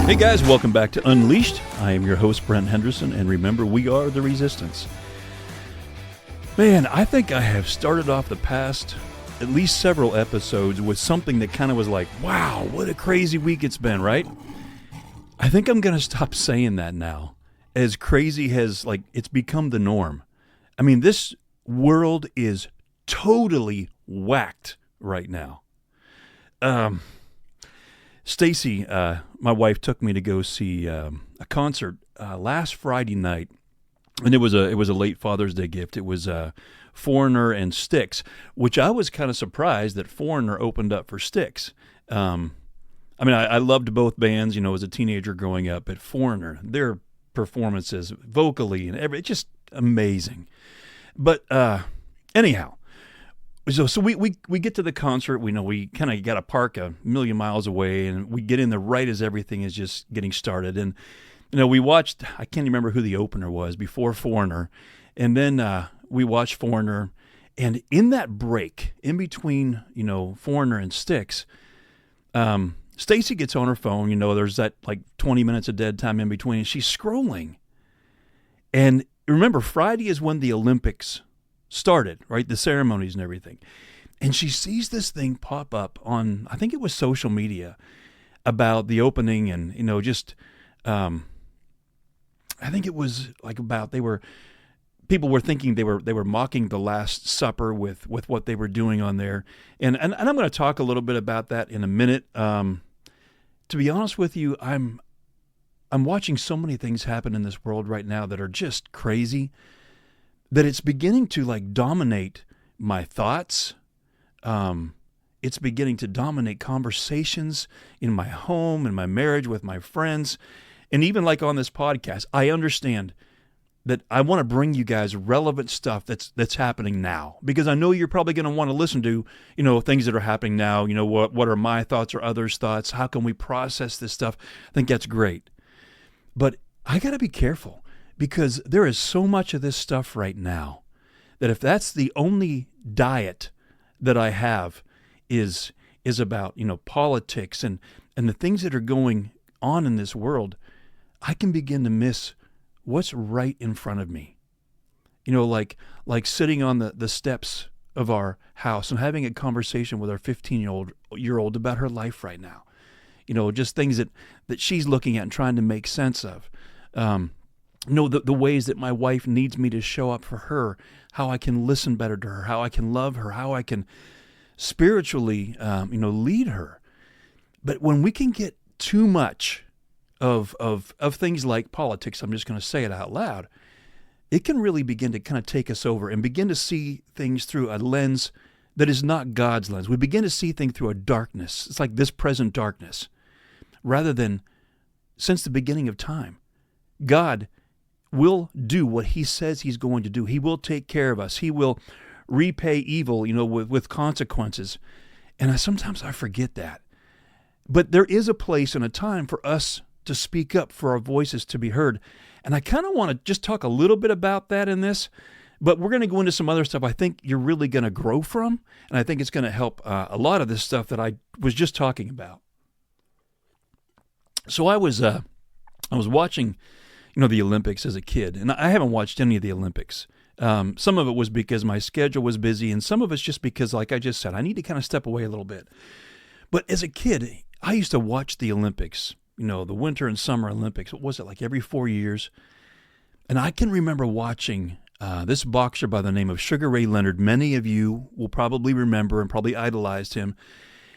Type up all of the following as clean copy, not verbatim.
Hey guys, welcome back to Unleashed. I am your host, Brent Henderson, and remember, we are the Resistance. Man, I think I have started off the past at least several episodes with something that kind of was like, wow, what a crazy week it's been, right? I think I'm going to stop saying that now. As crazy as, it's become the norm. I mean, this world is totally whacked right now. Stacy, my wife, took me to go see a concert last Friday night, and it was a late Father's Day gift. It was Foreigner and Styx, which I was kind of surprised that Foreigner opened up for Styx. I loved both bands, as a teenager growing up, but Foreigner, their performances vocally and it's just amazing. But anyhow. So we get to the concert. We know we kind of got to park a million miles away, and we get in there right as everything is just getting started. And we watched. I can't remember who the opener was before Foreigner, and then we watched Foreigner. And in that break, in between Foreigner and Styx, Stacy gets on her phone. There's that 20 minutes of dead time in between, and she's scrolling. And remember, Friday is when the Olympics started, right? The ceremonies and everything. And she sees this thing pop up on, I think it was social media, about the opening and, I think it was about people were thinking they were mocking the Last Supper with what they were doing on there. And I'm going to talk a little bit about that in a minute. To be honest with you, I'm watching so many things happen in this world right now that are just crazy, that it's beginning to dominate my thoughts. It's beginning to dominate conversations in my home, in my marriage, with my friends, and even on this podcast. I understand that I want to bring you guys relevant stuff that's happening now, because I know you're probably going to want to listen to things that are happening now. What are my thoughts or others' thoughts? How can we process this stuff? I think that's great, but I got to be careful. Because there is so much of this stuff right now that if that's the only diet that I have is about, politics and the things that are going on in this world, I can begin to miss what's right in front of me. Like sitting on the steps of our house and having a conversation with our 15-year-old about her life right now. Just things that she's looking at and trying to make sense of. The ways that my wife needs me to show up for her, how I can listen better to her, how I can love her, how I can spiritually, lead her. But when we can get too much of things like politics, I'm just going to say it out loud, it can really begin to kind of take us over and begin to see things through a lens that is not God's lens. We begin to see things through a darkness. It's like this present darkness, rather than since the beginning of time. God will do what he says he's going to do. He will take care of us. He will repay evil, with consequences. And sometimes I forget that. But there is a place and a time for us to speak up, for our voices to be heard. And I kind of want to just talk a little bit about that in this, but we're going to go into some other stuff I think you're really going to grow from, and I think it's going to help a lot of this stuff that I was just talking about. So I was watching the Olympics as a kid, and I haven't watched any of the Olympics. Some of it was because my schedule was busy, and some of it's just because, like I just said, I need to kind of step away a little bit. But as a kid, I used to watch the Olympics, the Winter and Summer Olympics. What was it, every 4 years? And I can remember watching this boxer by the name of Sugar Ray Leonard. Many of you will probably remember and probably idolized him.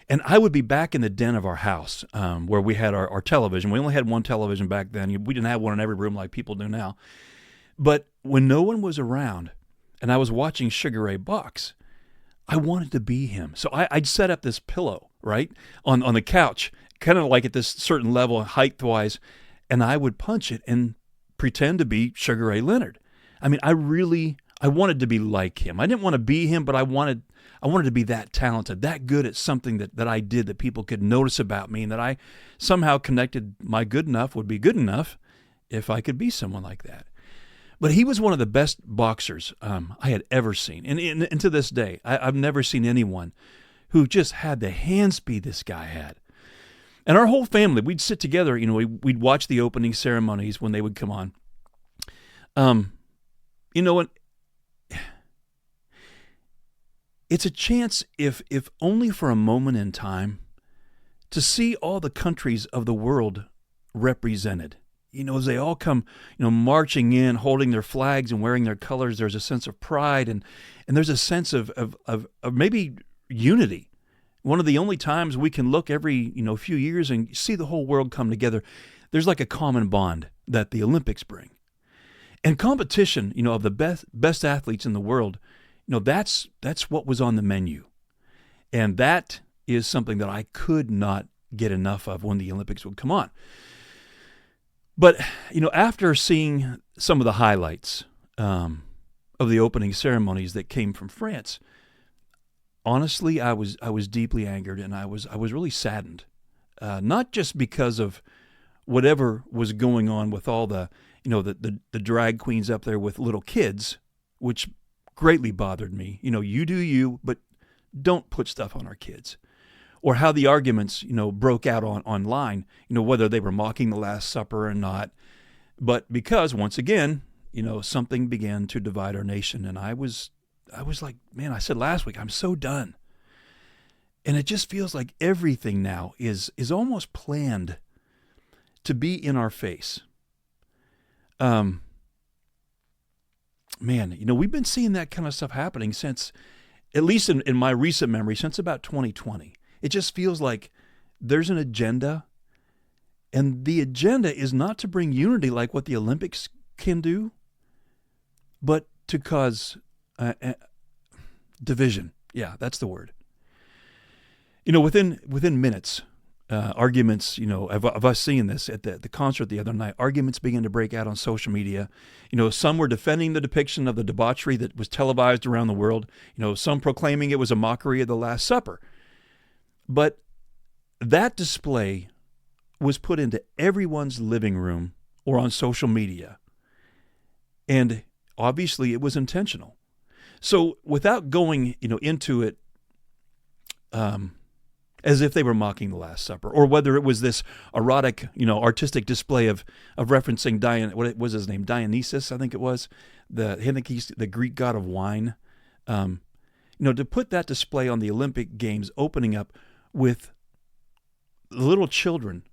And I would be back in the den of our house where we had our television. We only had one television back then. We didn't have one in every room like people do now. But when no one was around and I was watching Sugar Ray box, I wanted to be him. So I'd set up this pillow, right, on the couch, kind of like at this certain level, height-wise, and I would punch it and pretend to be Sugar Ray Leonard. I mean, I wanted to be like him. I didn't want to be him, but I wanted to be that talented, that good at something that I did that people could notice about me, and that I somehow connected my good enough would be good enough if I could be someone like that. But he was one of the best boxers I had ever seen. And to this day, I've never seen anyone who just had the hand speed this guy had. And our whole family, we'd sit together, we'd watch the opening ceremonies when they would come on. And it's a chance, if only for a moment in time, to see all the countries of the world represented. As they all come, marching in, holding their flags and wearing their colors, there's a sense of pride and there's a sense of maybe unity. One of the only times we can look every, few years and see the whole world come together. There's like a common bond that the Olympics bring. And competition, of the best athletes in the world, that's what was on the menu. And that is something that I could not get enough of when the Olympics would come on. But, after seeing some of the highlights of the opening ceremonies that came from France, honestly, I was deeply angered, and I was really saddened. Not just because of whatever was going on with all the drag queens up there with little kids, which greatly bothered me. You do you, but don't put stuff on our kids. Or how the arguments, broke out online, whether they were mocking the Last Supper or not. But because, once again, something began to divide our nation. And I was like, man, I said last week, I'm so done. And it just feels like everything now is almost planned to be in our face. Man, we've been seeing that kind of stuff happening since, at least in my recent memory, since about 2020. It just feels like there's an agenda, and the agenda is not to bring unity like what the Olympics can do, but to cause division. Yeah, that's the word. Within minutes, arguments, of us seeing this at the concert the other night, arguments began to break out on social media. Some were defending the depiction of the debauchery that was televised around the world. Some proclaiming it was a mockery of the Last Supper. But that display was put into everyone's living room or on social media. And obviously it was intentional. So without going, into it as if they were mocking the Last Supper, or whether it was this erotic, artistic display of referencing what was his name? Dionysus, I think it was. I think he's the Greek god of wine. To put that display on the Olympic Games opening up with little children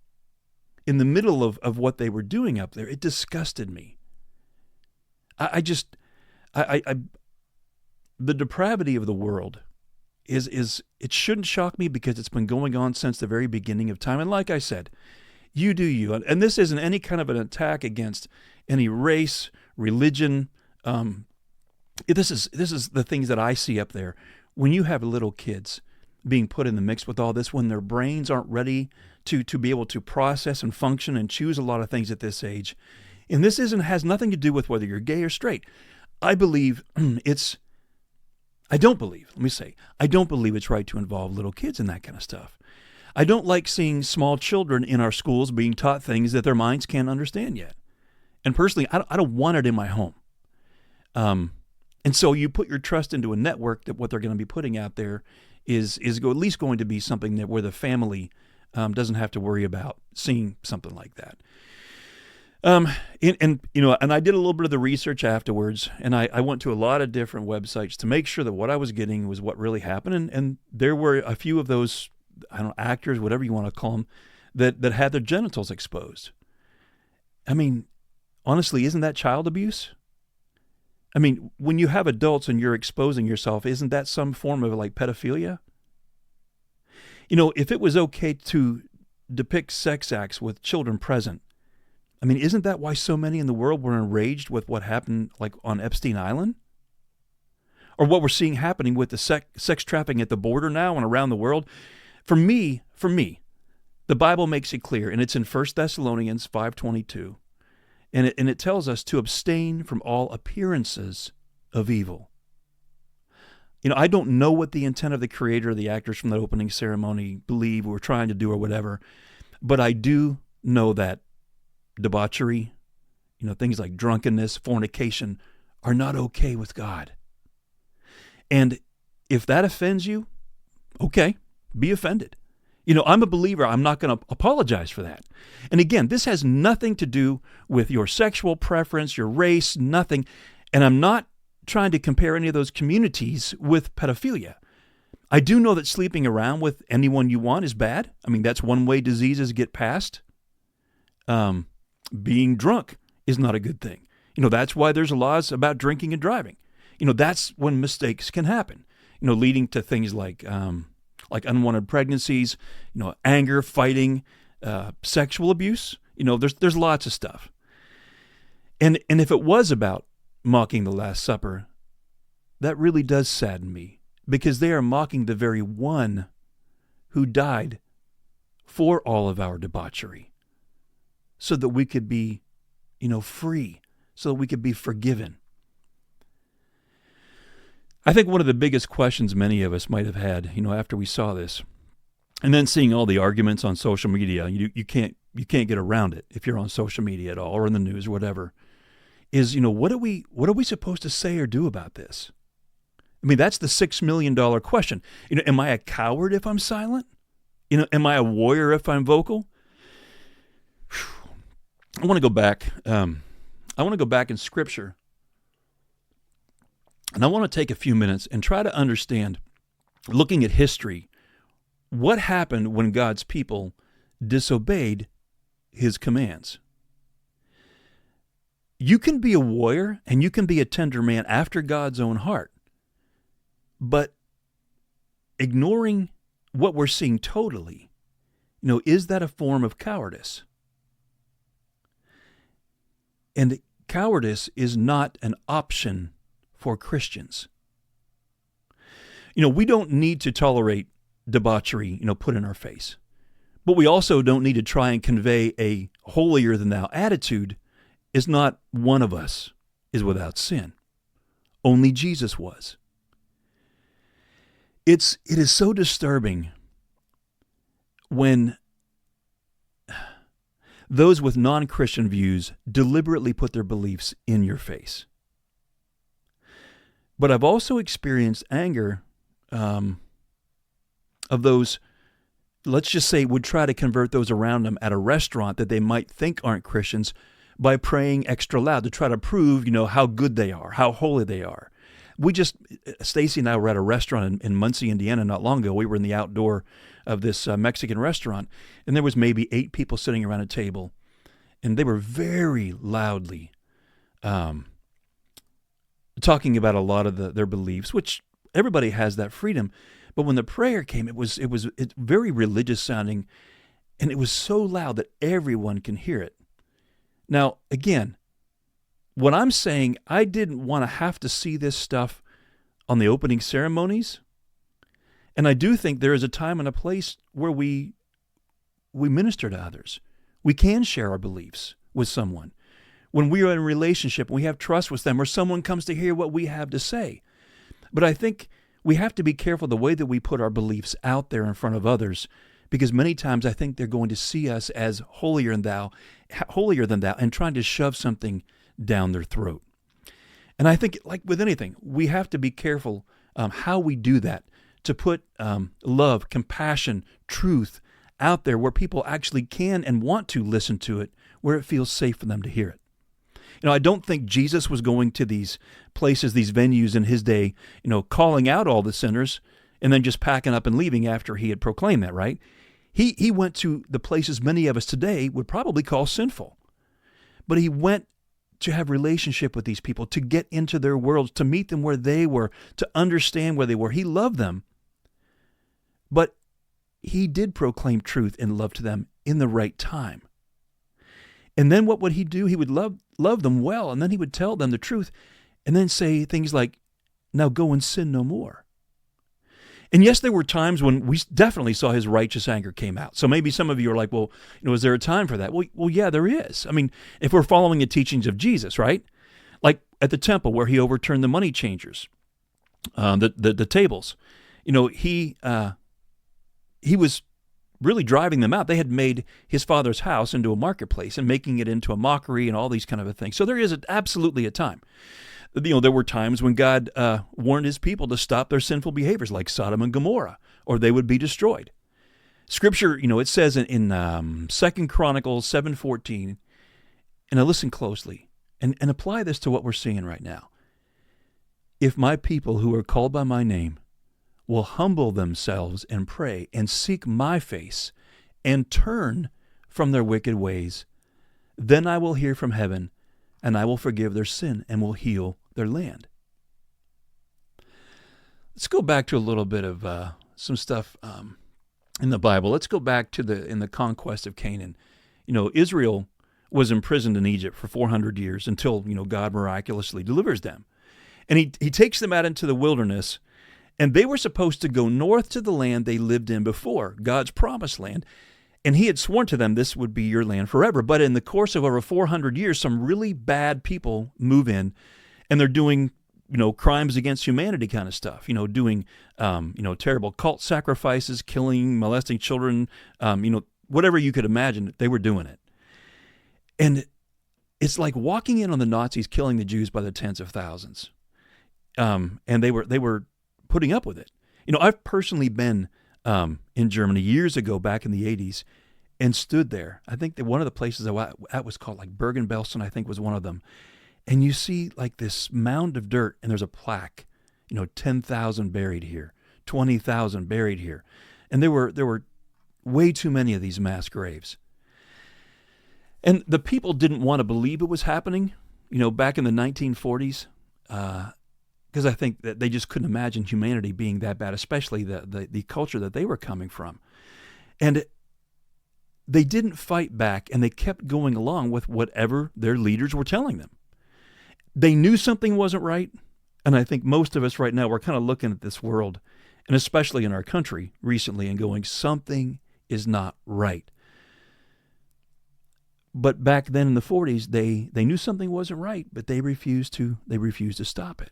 in the middle of what they were doing up there, it disgusted me. The depravity of the world is it shouldn't shock me because it's been going on since the very beginning of time. And like I said, you do you. And this isn't any kind of an attack against any race, religion. This is the things that I see up there. When you have little kids being put in the mix with all this, when their brains aren't ready to be able to process and function and choose a lot of things at this age. And this has nothing to do with whether you're gay or straight. I don't believe it's right to involve little kids in that kind of stuff. I don't like seeing small children in our schools being taught things that their minds can't understand yet. And personally, I don't want it in my home. And so you put your trust into a network that what they're going to be putting out there is at least going to be something that where the family doesn't have to worry about seeing something like that. And I did a little bit of the research afterwards, and I went to a lot of different websites to make sure that what I was getting was what really happened. And there were a few of those, actors, whatever you want to call them, that had their genitals exposed. I mean, honestly, isn't that child abuse? I mean, when you have adults and you're exposing yourself, isn't that some form of like pedophilia? If it was okay to depict sex acts with children present, I mean, isn't that why so many in the world were enraged with what happened like on Epstein Island? Or what we're seeing happening with the sex trafficking at the border now and around the world? For me, the Bible makes it clear, and it's in 1 Thessalonians 5:22, and it tells us to abstain from all appearances of evil. I don't know what the intent of the creator or the actors from that opening ceremony believe or were trying to do or whatever, but I do know that debauchery, things like drunkenness, fornication are not okay with God. And if that offends you, okay, be offended. I'm a believer. I'm not going to apologize for that. And again, this has nothing to do with your sexual preference, your race, nothing. And I'm not trying to compare any of those communities with pedophilia. I do know that sleeping around with anyone you want is bad. I mean, that's one way diseases get passed. Being drunk is not a good thing. That's why there's laws about drinking and driving. That's when mistakes can happen, leading to things like unwanted pregnancies, anger, fighting, sexual abuse. There's lots of stuff. And if it was about mocking the Last Supper, that really does sadden me, because they are mocking the very one who died for all of our debauchery, so that we could be, free, so that we could be forgiven. I think one of the biggest questions many of us might have had, after we saw this, and then seeing all the arguments on social media, you can't get around it if you're on social media at all or in the news or whatever, is, what are we supposed to say or do about this? I mean, that's the $6 million question. Am I a coward if I'm silent? Am I a warrior if I'm vocal? I want to go back. I want to go back in Scripture, and I want to take a few minutes and try to understand, looking at history, what happened when God's people disobeyed His commands. You can be a warrior and you can be a tender man after God's own heart, but ignoring what we're seeing totally, is that a form of cowardice? And cowardice is not an option for Christians. We don't need to tolerate debauchery, put in our face. But we also don't need to try and convey a holier-than-thou attitude, as not one of us is without sin. Only Jesus was. It is so disturbing when those with non-Christian views deliberately put their beliefs in your face. But I've also experienced anger of those, let's just say, would try to convert those around them at a restaurant that they might think aren't Christians by praying extra loud to try to prove, how good they are, how holy they are. Stacy and I were at a restaurant in Muncie, Indiana not long ago. We were in the outdoor of this Mexican restaurant, and there was maybe 8 people sitting around a table, and they were very loudly talking about a lot of their beliefs, which everybody has that freedom. But when the prayer came, it's very religious sounding, and it was so loud that everyone can hear it. Now, again, what I'm saying, I didn't want to have to see this stuff on the opening ceremonies. And I do think there is a time and a place where we minister to others. We can share our beliefs with someone. When we are in a relationship, we have trust with them, or someone comes to hear what we have to say. But I think we have to be careful the way that we put our beliefs out there in front of others, because many times I think they're going to see us as holier than thou, and trying to shove something down their throat. And I think, like with anything, we have to be careful how we do that, to put love, compassion, truth out there where people actually can and want to listen to it, where it feels safe for them to hear it. I don't think Jesus was going to these places, these venues in his day, calling out all the sinners and then just packing up and leaving after he had proclaimed that, right? He went to the places many of us today would probably call sinful. But he went to have relationship with these people, to get into their worlds, to meet them where they were, to understand where they were. He loved them. But he did proclaim truth and love to them in the right time. And then what would he do? He would love them well, and then he would tell them the truth, and then say things like, now go and sin no more. And yes, there were times when we definitely saw his righteous anger came out. So maybe some of you are like, well, is there a time for that? Well, yeah, there is. I mean, if we're following the teachings of Jesus, right? Like at the temple where he overturned the money changers, the tables. He was really driving them out. They had made his father's house into a marketplace and making it into a mockery and all these kind of things. So there is absolutely a time. There were times when God warned his people to stop their sinful behaviors like Sodom and Gomorrah, or they would be destroyed. Scripture, it says in 2 Chronicles 7:14, and now listen closely, and apply this to what we're seeing right now. If my people who are called by my name will humble themselves and pray and seek my face and turn from their wicked ways, then I will hear from heaven and I will forgive their sin and will heal their land. Let's go back to a little bit of some stuff in the Bible. Let's go back to in the conquest of Canaan. Israel was imprisoned in Egypt for 400 years until, God miraculously delivers them. And he takes them out into the wilderness, and they were supposed to go north to the land they lived in before, God's promised land. And he had sworn to them, this would be your land forever. But in the course of over 400 years, some really bad people move in, and they're doing, crimes against humanity kind of stuff, doing, terrible cult sacrifices, killing, molesting children, whatever you could imagine, they were doing it. And it's like walking in on the Nazis killing the Jews by the tens of thousands. And they were putting up with it. I've personally been in Germany years ago, back in the 80s, and stood there. I think that one of the places I was at was called like Bergen-Belsen, I think was one of them. And you see like this mound of dirt, and there's a plaque, 10,000 buried here, 20,000 buried here. And there were way too many of these mass graves. And the people didn't want to believe it was happening, back in the 1940s, because I think that they just couldn't imagine humanity being that bad, especially the culture that they were coming from. And they didn't fight back, and they kept going along with whatever their leaders were telling them. They knew something wasn't right, and I think most of us right now, we're kind of looking at this world, and especially in our country recently, and going, something is not right. But back then in the 40s, they knew something wasn't right, but they refused to stop it.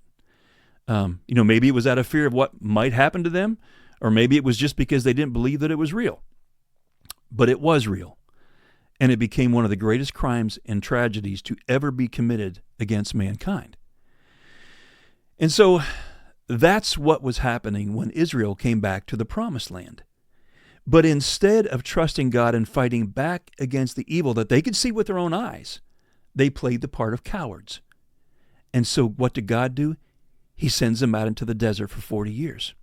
Maybe it was out of fear of what might happen to them, or maybe it was just because they didn't believe that it was real. But it was real, and it became one of the greatest crimes and tragedies to ever be committed against mankind. And so that's what was happening when Israel came back to the Promised Land. But instead of trusting God and fighting back against the evil that they could see with their own eyes, they played the part of cowards. And so what did God do? He sends them out into the desert for 40 years.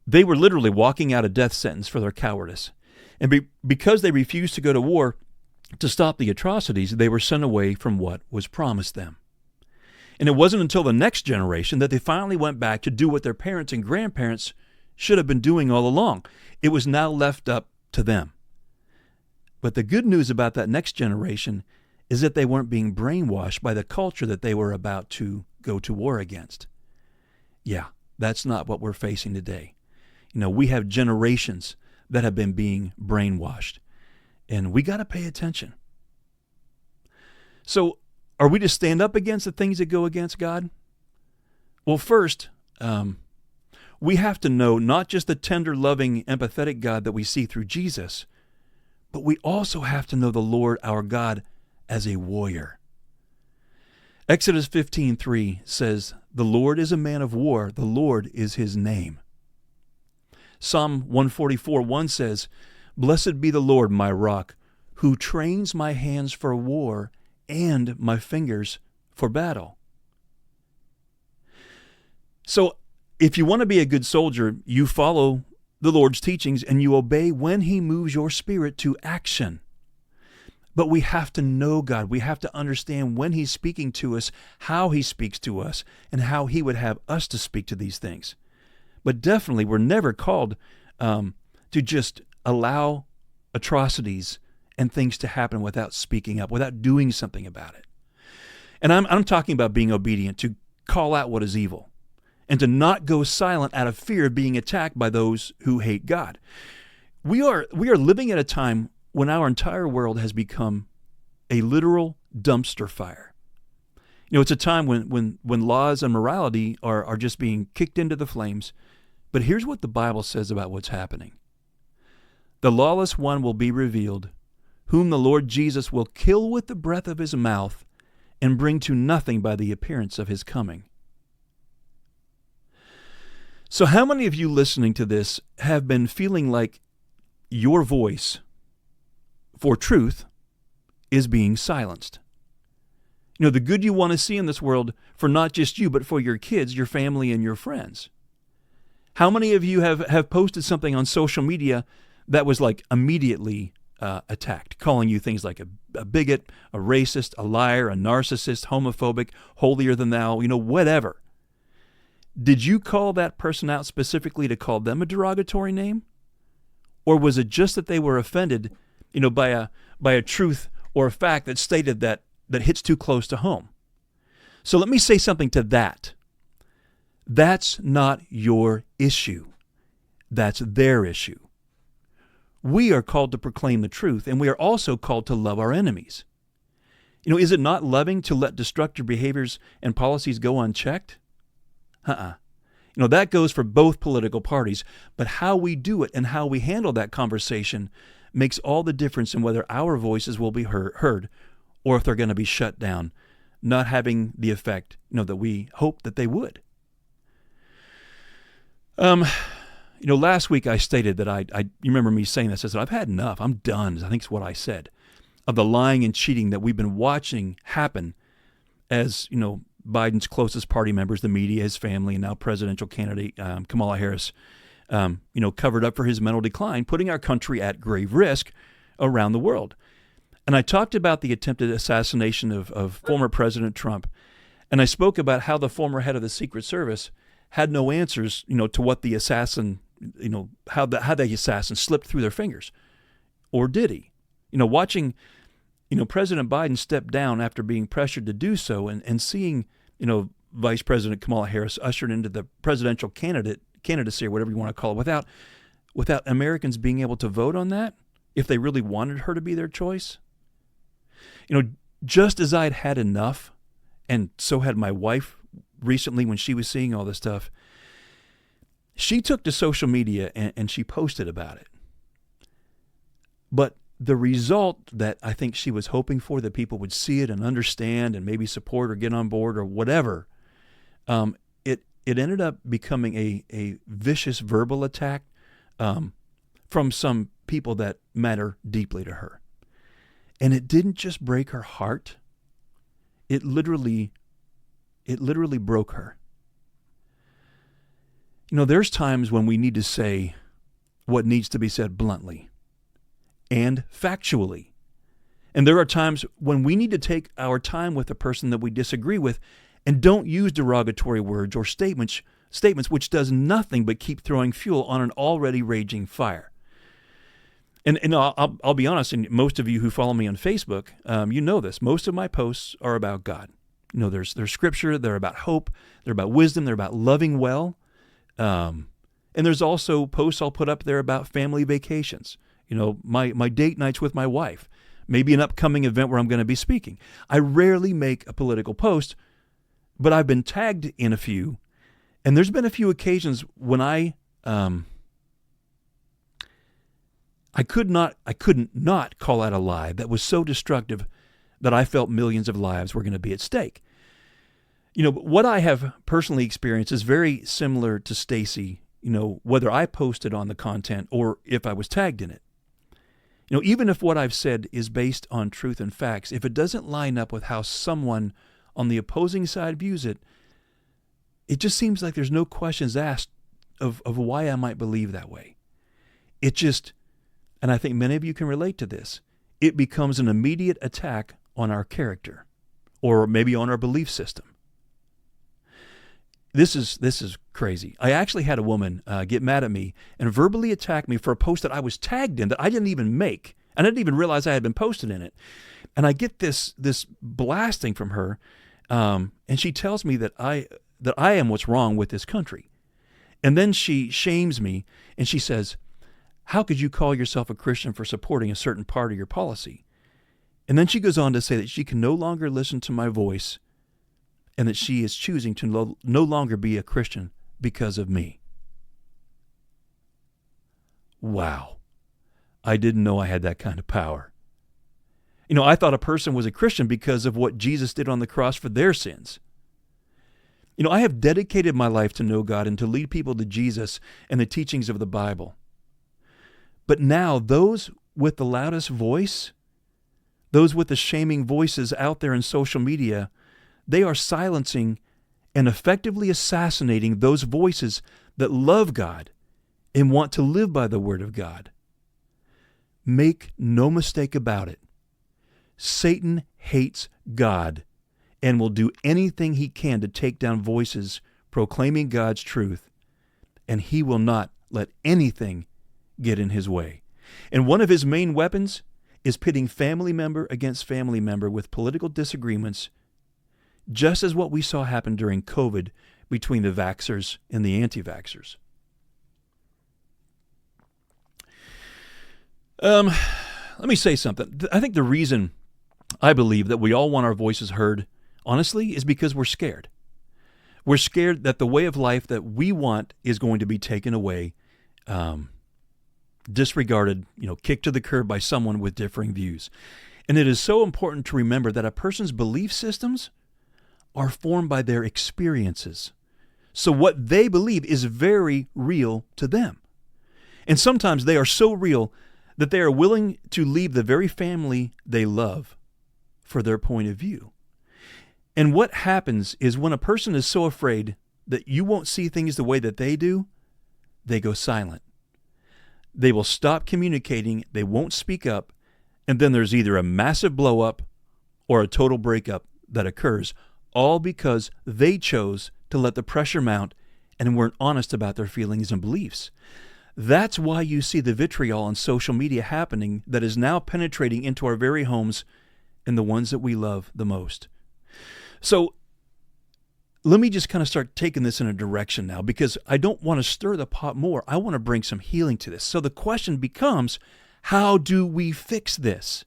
They were literally walking out a death sentence for their cowardice. And because they refused to go to war to stop the atrocities, they were sent away from what was promised them. And it wasn't until the next generation that they finally went back to do what their parents and grandparents should have been doing all along. It was now left up to them. But the good news about that next generation is that they weren't being brainwashed by the culture that they were about to go to war against. Yeah, that's not what we're facing today. We have generations that have been being brainwashed, and we got to pay attention. So, are we to stand up against the things that go against God? Well, first, we have to know not just the tender, loving, empathetic God that we see through Jesus, but we also have to know the Lord our God as a warrior. Exodus 15:3 says, "The Lord is a man of war, the Lord is his name." Psalm 144:1 says, "Blessed be the Lord my rock, who trains my hands for war and my fingers for battle." So, if you want to be a good soldier, you follow the Lord's teachings and you obey when he moves your spirit to action. But we have to know God. We have to understand when he's speaking to us, how he speaks to us, and how he would have us to speak to these things. But definitely, we're never called to just allow atrocities and things to happen without speaking up, without doing something about it. And I'm talking about being obedient, to call out what is evil, and to not go silent out of fear of being attacked by those who hate God. We are living at a time when our entire world has become a literal dumpster fire. It's a time when laws and morality are just being kicked into the flames. But here's what the Bible says about what's happening. "The lawless one will be revealed, whom the Lord Jesus will kill with the breath of his mouth and bring to nothing by the appearance of his coming." So how many of you listening to this have been feeling like your voice for truth is being silenced. The good you want to see in this world for not just you, but for your kids, your family, and your friends. How many of you have posted something on social media that was like immediately attacked, calling you things like a bigot, a racist, a liar, a narcissist, homophobic, holier than thou, whatever? Did you call that person out specifically to call them a derogatory name? Or was it just that they were offended, by a truth or a fact that stated that hits too close to home? So let me say something to that. That's not your issue. That's their issue. We are called to proclaim the truth, and we are also called to love our enemies. Is it not loving to let destructive behaviors and policies go unchecked? That goes for both political parties, but how we do it and how we handle that conversation makes all the difference in whether our voices will be heard or if they're going to be shut down, not having the effect, that we hope that they would. Last week I stated that you remember me saying this. I said, I've had enough. I'm done, I think is what I said, of the lying and cheating that we've been watching happen as, Biden's closest party members, the media, his family, and now presidential candidate Kamala Harris, covered up for his mental decline, putting our country at grave risk around the world. And I talked about the attempted assassination of former President Trump, and I spoke about how the former head of the Secret Service had no answers, to what the assassin, how the assassin slipped through their fingers, or did he? Watching, President Biden step down after being pressured to do so, and seeing, Vice President Kamala Harris ushered into the presidential candidacy, or whatever you want to call it, without Americans being able to vote on that, if they really wanted her to be their choice. Just as I'd had enough, and so had my wife recently when she was seeing all this stuff, she took to social media and she posted about it. But the result that I think she was hoping for, that people would see it and understand and maybe support or get on board or whatever, it ended up becoming a vicious verbal attack from some people that matter deeply to her. And it didn't just break her heart. It literally broke her. There's times when we need to say what needs to be said bluntly and factually. And there are times when we need to take our time with the person that we disagree with and don't use derogatory words or statements which does nothing but keep throwing fuel on an already raging fire. And I'll be honest, and most of you who follow me on Facebook, you know this. Most of my posts are about God. There's scripture, they're about hope, they're about wisdom, they're about loving well. And there's also posts I'll put up there about family vacations. My date nights with my wife, maybe an upcoming event where I'm going to be speaking. I rarely make a political post, but I've been tagged in a few. And there's been a few occasions when I couldn't not call out a lie that was so destructive that I felt millions of lives were going to be at stake. What I have personally experienced is very similar to Stacy, whether I posted on the content or if I was tagged in it. Even if what I've said is based on truth and facts, if it doesn't line up with how someone on the opposing side views it, it just seems like there's no questions asked of why I might believe that way. And I think many of you can relate to this, it becomes an immediate attack on our character, or maybe on our belief system. This is crazy. I actually had a woman get mad at me and verbally attack me for a post that I was tagged in that I didn't even make. I didn't even realize I had been posted in it. And I get this blasting from her, and she tells me that I am what's wrong with this country. And then she shames me and she says, "How could you call yourself a Christian for supporting a certain part of your policy?" And then she goes on to say that she can no longer listen to my voice and that she is choosing to no longer be a Christian because of me. Wow. I didn't know I had that kind of power. I thought a person was a Christian because of what Jesus did on the cross for their sins. I have dedicated my life to know God and to lead people to Jesus and the teachings of the Bible. But now those with the loudest voice, those with the shaming voices out there in social media, they are silencing and effectively assassinating those voices that love God and want to live by the Word of God. Make no mistake about it. Satan hates God and will do anything he can to take down voices proclaiming God's truth, and he will not let anything get in his way. And one of his main weapons is pitting family member against family member with political disagreements, just as what we saw happen during COVID between the vaxxers and the anti-vaxxers. Let me say something. I think the reason I believe that we all want our voices heard, honestly, is because we're scared. We're scared that the way of life that we want is going to be taken away, disregarded, kicked to the curb by someone with differing views. And it is so important to remember that a person's belief systems are formed by their experiences. So what they believe is very real to them. And sometimes they are so real that they are willing to leave the very family they love for their point of view. And what happens is when a person is so afraid that you won't see things the way that they do, they go silent. They will stop communicating, they won't speak up, and then there's either a massive blow up or a total breakup that occurs, all because they chose to let the pressure mount and weren't honest about their feelings and beliefs. That's why you see the vitriol on social media happening that is now penetrating into our very homes and the ones that we love the most. So let me just kind of start taking this in a direction now, because I don't want to stir the pot more. I want to bring some healing to this. So the question becomes, how do we fix this?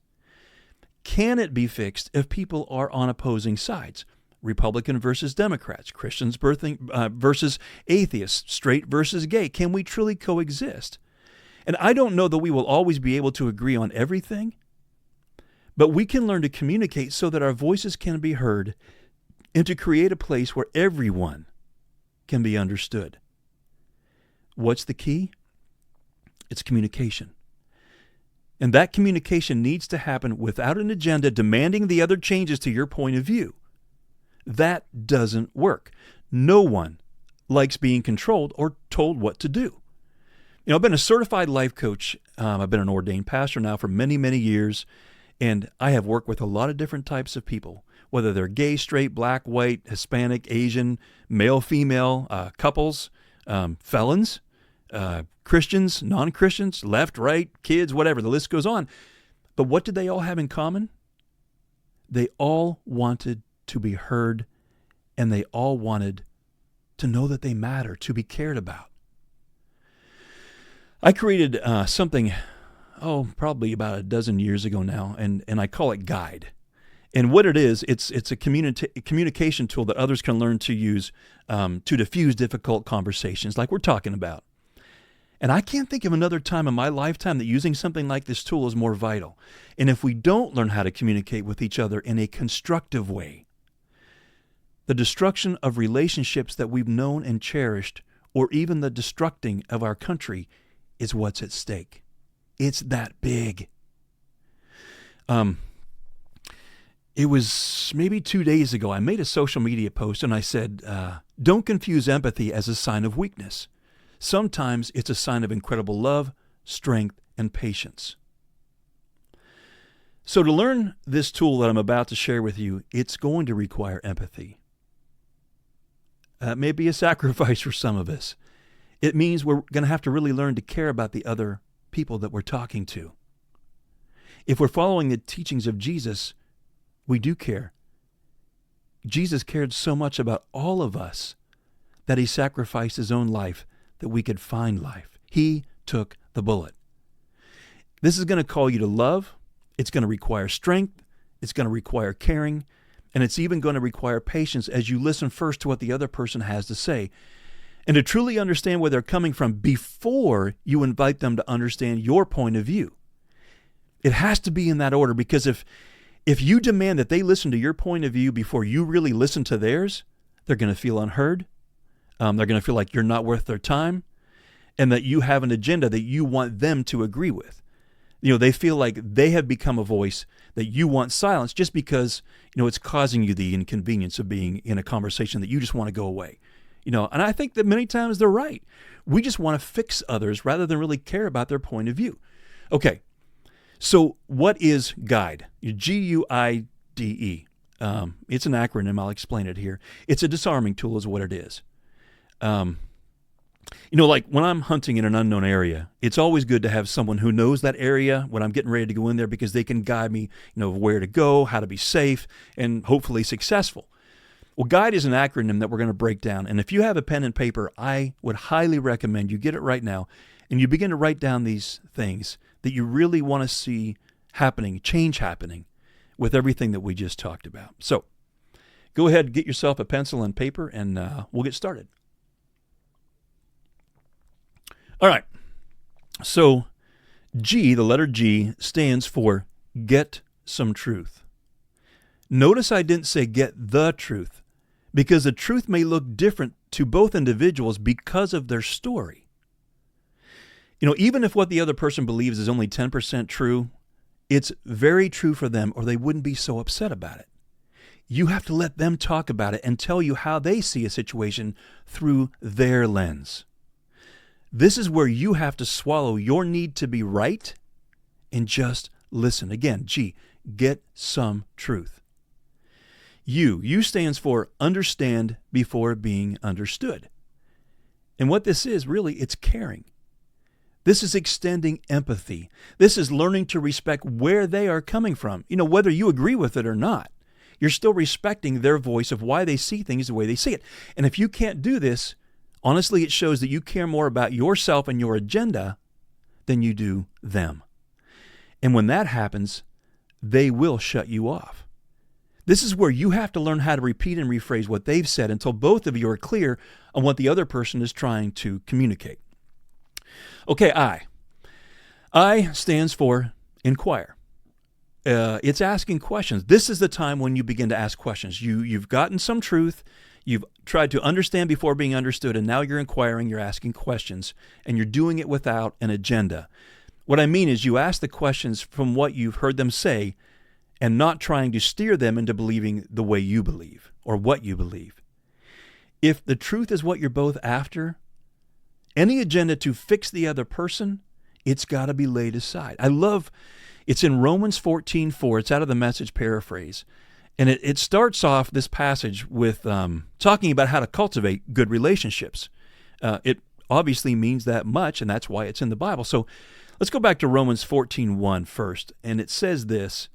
Can it be fixed if people are on opposing sides? Republican versus Democrats, Christians versus atheists, straight versus gay. Can we truly coexist? And I don't know that we will always be able to agree on everything, but we can learn to communicate so that our voices can be heard and to create a place where everyone can be understood. What's the key? It's communication. And that communication needs to happen without an agenda demanding the other changes to your point of view. That doesn't work. No one likes being controlled or told what to do. I've been a certified life coach. I've been an ordained pastor now for many, many years, and I have worked with a lot of different types of people, whether they're gay, straight, black, white, Hispanic, Asian, male, female, couples, felons, Christians, non-Christians, left, right, kids, whatever. The list goes on. But what did they all have in common? They all wanted to be heard, and they all wanted to know that they matter, to be cared about. I created something, probably about a dozen years ago now, and I call it G.U.I.D.E. And what it is, it's a communication tool that others can learn to use to diffuse difficult conversations like we're talking about. And I can't think of another time in my lifetime that using something like this tool is more vital. And if we don't learn how to communicate with each other in a constructive way, the destruction of relationships that we've known and cherished, or even the destructing of our country, is what's at stake. It's that big. It was maybe 2 days ago, I made a social media post and I said, don't confuse empathy as a sign of weakness. Sometimes it's a sign of incredible love, strength, and patience. So to learn this tool that I'm about to share with you, it's going to require empathy. It may be a sacrifice for some of us. It means we're going to have to really learn to care about the other people that we're talking to. If we're following the teachings of Jesus, we do care. Jesus cared so much about all of us that he sacrificed his own life that we could find life. He took the bullet. This is going to call you to love. It's going to require strength. It's going to require caring. And it's even going to require patience as you listen first to what the other person has to say, and to truly understand where they're coming from before you invite them to understand your point of view. It has to be in that order, because if you demand that they listen to your point of view before you really listen to theirs, they're going to feel unheard. They're going to feel like you're not worth their time. and that you have an agenda that you want them to agree with. They feel like they have become a voice that you want silenced just because, it's causing you the inconvenience of being in a conversation that you just want to go away. And I think that many times they're right. We just want to fix others rather than really care about their point of view. Okay, so what is G.U.I.D.E? G-U-I-D-E. It's an acronym. I'll explain it here. It's a disarming tool is what it is. Like when I'm hunting in an unknown area, it's always good to have someone who knows that area when I'm getting ready to go in there because they can guide me, where to go, how to be safe, and hopefully successful. Well, G.U.I.D.E is an acronym that we're going to break down. And if you have a pen and paper, I would highly recommend you get it right now and you begin to write down these things that you really want to see happening, change happening with everything that we just talked about. So go ahead and get yourself a pencil and paper and we'll get started. All right. So G, the letter G, stands for get some truth. Notice I didn't say get the truth, because the truth may look different to both individuals because of their story. Even if what the other person believes is only 10% true, it's very true for them or they wouldn't be so upset about it. You have to let them talk about it and tell you how they see a situation through their lens. This is where you have to swallow your need to be right and just listen. Again, G, get some truth. U stands for understand before being understood. And what this is, really, it's caring. This is extending empathy. This is learning to respect where they are coming from. Whether you agree with it or not, you're still respecting their voice of why they see things the way they see it. And if you can't do this, honestly, it shows that you care more about yourself and your agenda than you do them. And when that happens, they will shut you off. This is where you have to learn how to repeat and rephrase what they've said until both of you are clear on what the other person is trying to communicate. Okay, I stands for inquire. It's asking questions. This is the time when you begin to ask questions. You've gotten some truth. You've tried to understand before being understood, and now you're inquiring, you're asking questions, and you're doing it without an agenda. What I mean is you ask the questions from what you've heard them say and not trying to steer them into believing the way you believe or what you believe. If the truth is what you're both after, any agenda to fix the other person, it's got to be laid aside. It's in Romans 14:4. It's out of the Message paraphrase. And it starts off this passage with talking about how to cultivate good relationships. It obviously means that much, and that's why it's in the Bible. So let's go back to Romans 14:1 first. And it says this,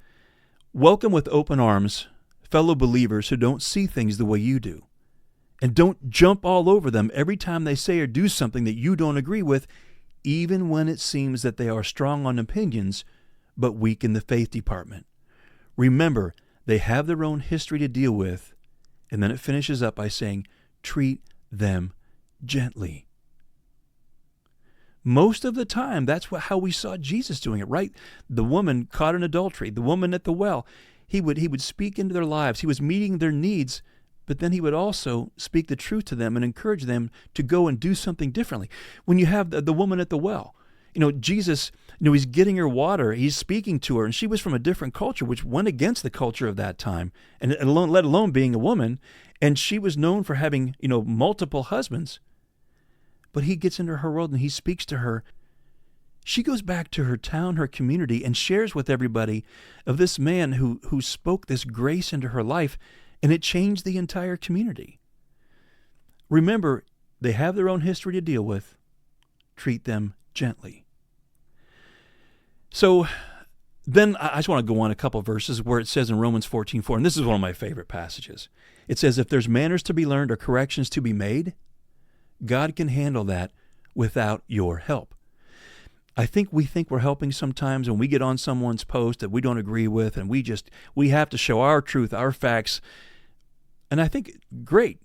welcome with open arms, fellow believers who don't see things the way you do. And don't jump all over them every time they say or do something that you don't agree with, even when it seems that they are strong on opinions, but weak in the faith department. Remember, they have their own history to deal with. And then it finishes up by saying, treat them gently. Most of the time, that's how we saw Jesus doing it, right? The woman caught in adultery, the woman at the well, he would speak into their lives. He was meeting their needs, but then he would also speak the truth to them and encourage them to go and do something differently. When you have the woman at the well, Jesus, he's getting her water, he's speaking to her, and she was from a different culture, which went against the culture of that time, and let alone being a woman, and she was known for having, multiple husbands. But he gets into her world and he speaks to her. She goes back to her town, her community, and shares with everybody of this man who spoke this grace into her life, and it changed the entire community. Remember, they have their own history to deal with. Treat them gently. So then I just want to go on a couple of verses where it says in Romans 14:4, and this is one of my favorite passages. It says, if there's manners to be learned or corrections to be made, God can handle that without your help. I think we're helping sometimes when we get on someone's post that we don't agree with, and we have to show our truth, our facts. And I think, great,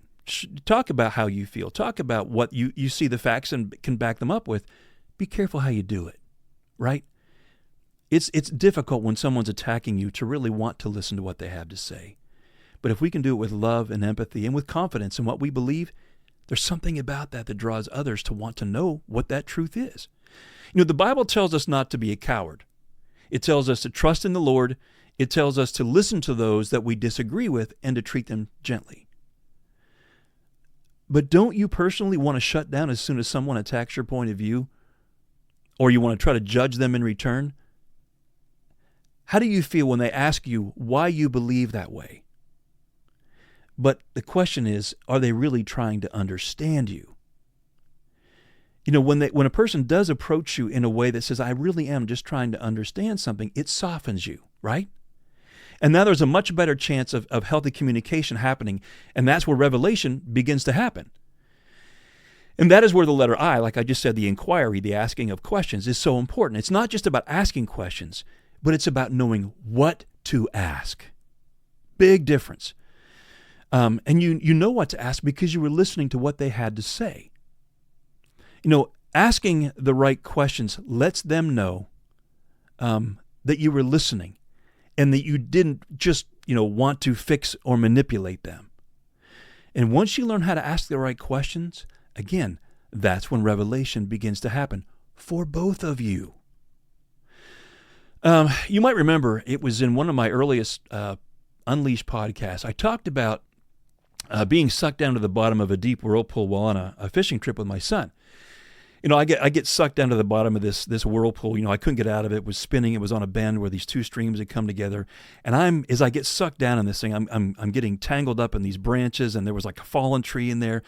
talk about how you feel. Talk about what you see the facts and can back them up with. Be careful how you do it, right? It's difficult when someone's attacking you to really want to listen to what they have to say. But if we can do it with love and empathy and with confidence in what we believe, There's something about that that draws others to want to know what that truth is. The Bible tells us not to be a coward. It tells us to trust in the Lord. It tells us to listen to those that we disagree with and to treat them gently. But don't you personally want to shut down as soon as someone attacks your point of view? Or you want to try to judge them in return? How do you feel when they ask you why you believe that way? But the question is, are they really trying to understand you? When a person does approach you in a way that says, I really am just trying to understand something, it softens you, right? And now there's a much better chance of healthy communication happening, and that's where revelation begins to happen. And that is where the letter I, like I just said, the inquiry, the asking of questions, is so important. It's not just about asking questions, but it's about knowing what to ask. Big difference. And you know what to ask because you were listening to what they had to say. Asking the right questions lets them know that you were listening and that you didn't just, want to fix or manipulate them. And once you learn how to ask the right questions, again, that's when revelation begins to happen for both of you. You might remember it was in one of my earliest Unleashed podcasts. I talked about being sucked down to the bottom of a deep whirlpool while on a fishing trip with my son. I get sucked down to the bottom of this whirlpool. I couldn't get out of it. It was spinning. It was on a bend where these two streams had come together. And as I get sucked down in this thing, I'm getting tangled up in these branches, and there was like a fallen tree in there,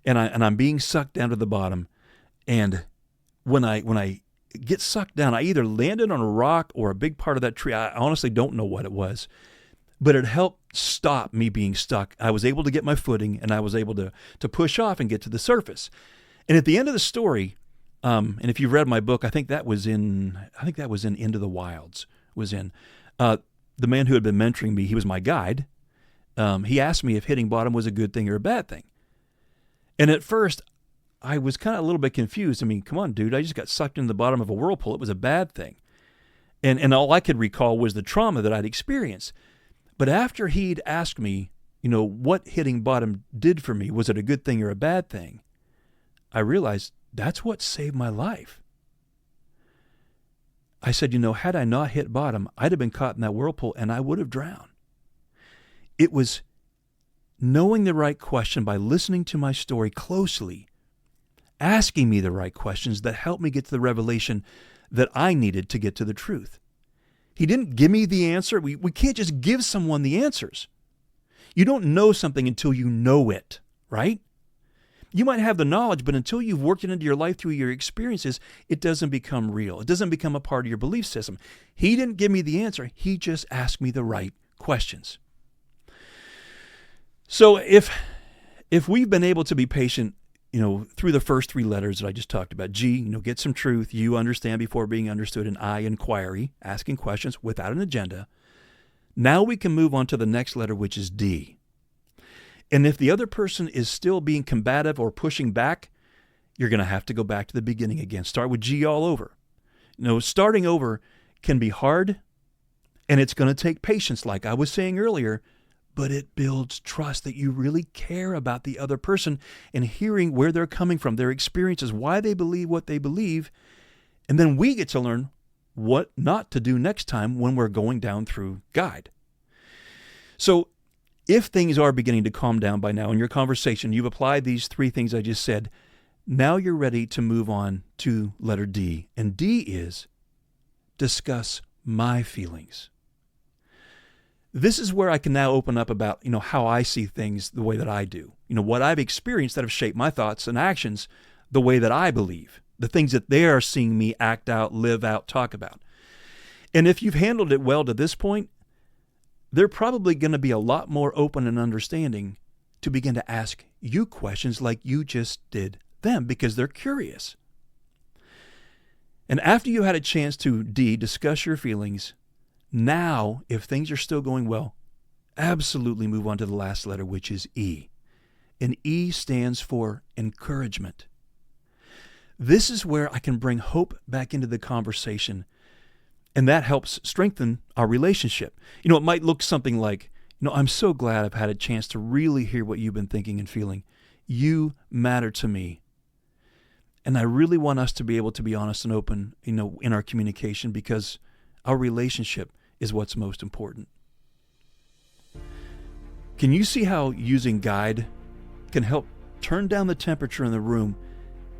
and I'm being sucked down to the bottom. And when I get sucked down, I either landed on a rock or a big part of that tree. I honestly don't know what it was, but it helped stop me being stuck. I was able to get my footing, and I was able to push off and get to the surface. And at the end of the story, and if you've read my book, I think that was in Into the Wilds. The man who had been mentoring me, he was my guide. He asked me if hitting bottom was a good thing or a bad thing. And at first, I was kind of a little bit confused. I mean, come on, dude, I just got sucked into the bottom of a whirlpool. It was a bad thing. And all I could recall was the trauma that I'd experienced. But after he'd asked me, what hitting bottom did for me, was it a good thing or a bad thing? I realized that's what saved my life. I said, had I not hit bottom, I'd have been caught in that whirlpool and I would have drowned. It was knowing the right question by listening to my story closely, asking me the right questions that helped me get to the revelation that I needed to get to the truth. He didn't give me the answer. We can't just give someone the answers. You don't know something until you know it, right? You might have the knowledge, but until you've worked it into your life through your experiences, it doesn't become real. It doesn't become a part of your belief system. He didn't give me the answer. He just asked me the right questions. So if we've been able to be patient, through the first three letters that I just talked about, G, get some truth, U, understand before being understood, and I, inquiry, asking questions without an agenda, now we can move on to the next letter, which is D. And if the other person is still being combative or pushing back, you're going to have to go back to the beginning again. Start with G all over. Starting over can be hard, and it's going to take patience, like I was saying earlier, but it builds trust that you really care about the other person and hearing where they're coming from, their experiences, why they believe what they believe. And then we get to learn what not to do next time when we're going down through G.U.I.D.E. So if things are beginning to calm down by now in your conversation, you've applied these three things I just said, now you're ready to move on to letter D. And D is discuss my feelings. This is where I can now open up about, how I see things the way that I do. What I've experienced that have shaped my thoughts and actions the way that I believe, the things that they are seeing me act out, live out, talk about. And if you've handled it well to this point, they're probably going to be a lot more open and understanding to begin to ask you questions like you just did them because they're curious. And after you had a chance to discuss your feelings, now, if things are still going well, absolutely move on to the last letter, which is E. And E stands for encouragement. This is where I can bring hope back into the conversation, and that helps strengthen our relationship. It might look something like, I'm so glad I've had a chance to really hear what you've been thinking and feeling. You matter to me. And I really want us to be able to be honest and open, in our communication, because our relationship is what's most important. Can you see how using G.U.I.D.E can help turn down the temperature in the room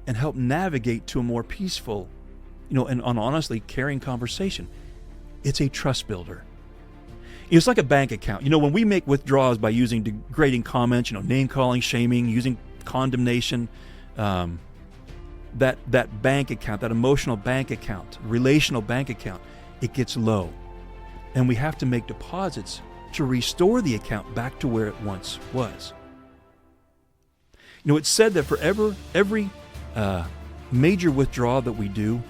and help navigate to a more peaceful, and honestly caring conversation? It's a trust builder. It's like a bank account. When we make withdrawals by using degrading comments, name calling, shaming, using condemnation, that bank account, that emotional bank account, relational bank account, it gets low. And we have to make deposits to restore the account back to where it once was. It's said that for every major withdrawal that we do,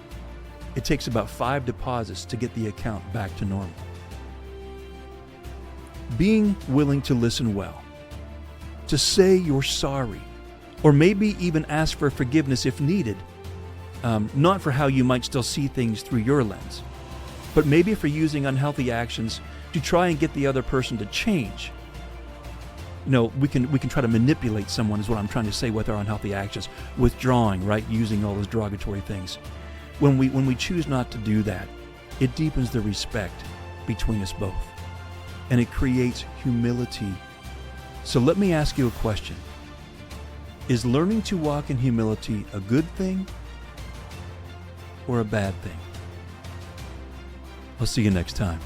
it takes about 5 deposits to get the account back to normal. Being willing to listen well, to say you're sorry, or maybe even ask for forgiveness if needed, not for how you might still see things through your lens, but maybe for using unhealthy actions to try and get the other person to change. We can try to manipulate someone, is what I'm trying to say, with our unhealthy actions, withdrawing, right, using all those derogatory things. When we choose not to do that, it deepens the respect between us both, and it creates humility. So let me ask you a question. Is learning to walk in humility a good thing or a bad thing? I'll see you next time.